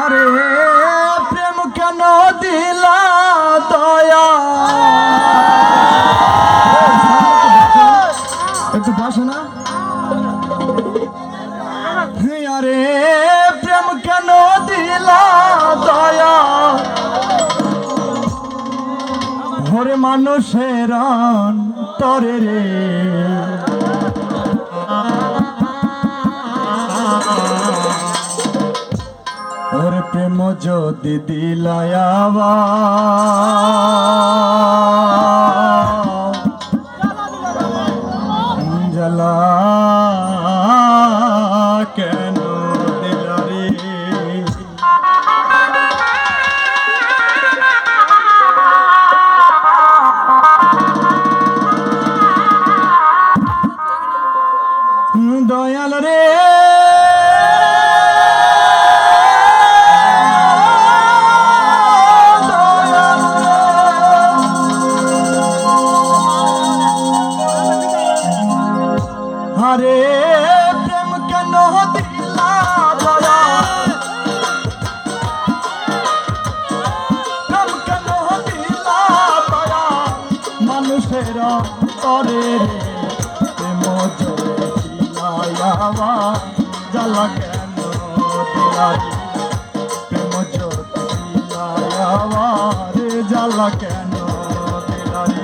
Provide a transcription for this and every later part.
আরে প্রেম কেন দিলা দয়া একটু বাসো না। আরে প্রেম কেন দিলা দয়া ওরে মানুষের তরে রে ওরে প্রেম যদি দিলায়াবা জ্বালা কেন দিলা রে দয়াল রে আরে প্রেম কেন দিলা দয়া প্রেম কেন দিলা দয়া মানুষের তরে রে প্রেম দিলায়াবা জ্বালা কেন দিলা প্রেম দিলায়াবা রে জ্বালা কেন দিলা রে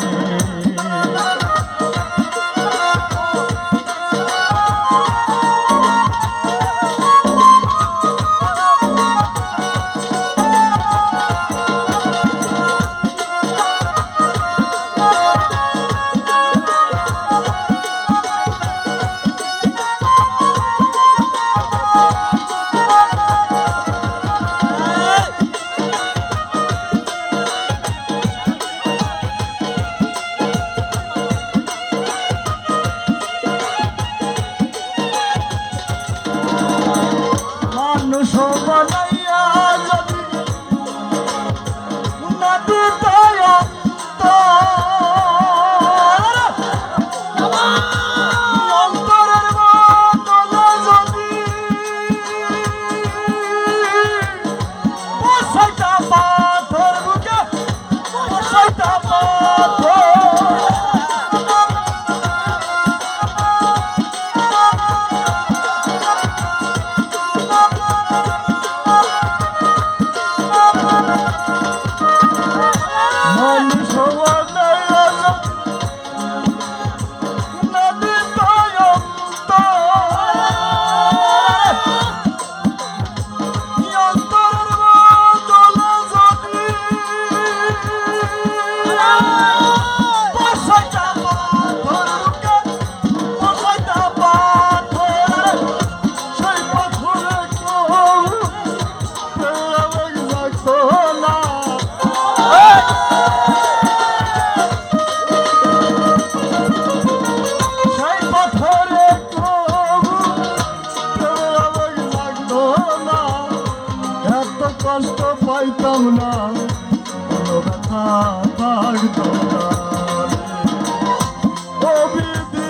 মানুষ বানাইয়া যদি নদী দয় অন্তরের বদলে যদি বসাইতা পাথর বুকে বসাইতা পাথর কষ্ট পাইতাম না কোনো ব্যথা থাকতো না ও বিধি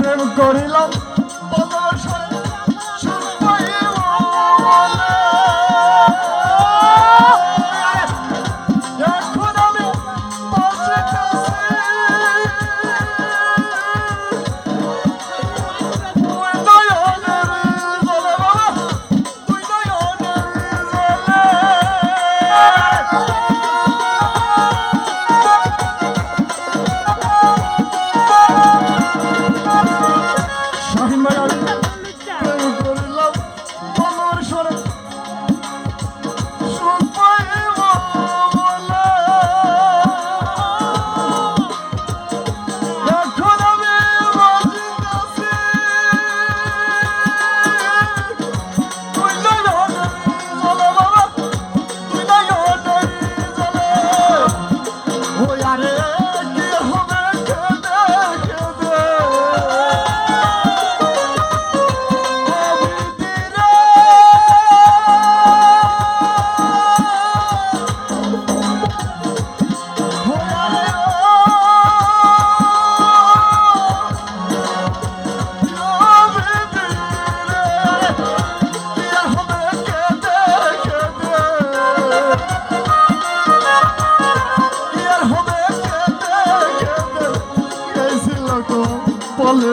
প্রেম করিলাম বনসরে সুখ পাইব বলে। এখন আমি বাঁচিতেছি তুই নয়নের জলে বাবা, তুই নয়নের জলে। শাহিন ভাই আমি প্রেম করিলাম বনসরে সুখ পাইব বলে। এখন আমি বাঁচিতেছি তুই নয়নের জলে বাবা, তুই নয়নের জলে। ওই আরে কি হবে কেঁদে কেঁদে বলে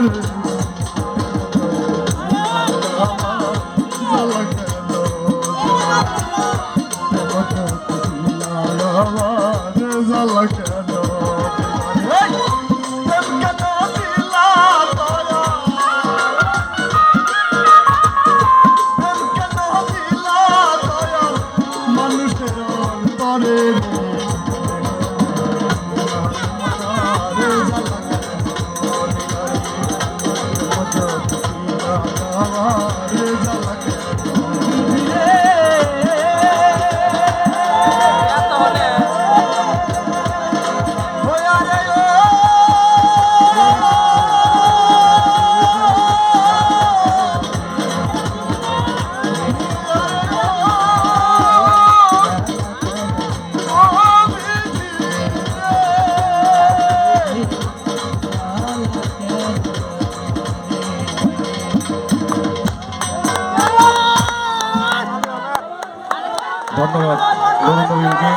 জ্বালা কেন মানুষের অন্তরে ধন্যবাদ।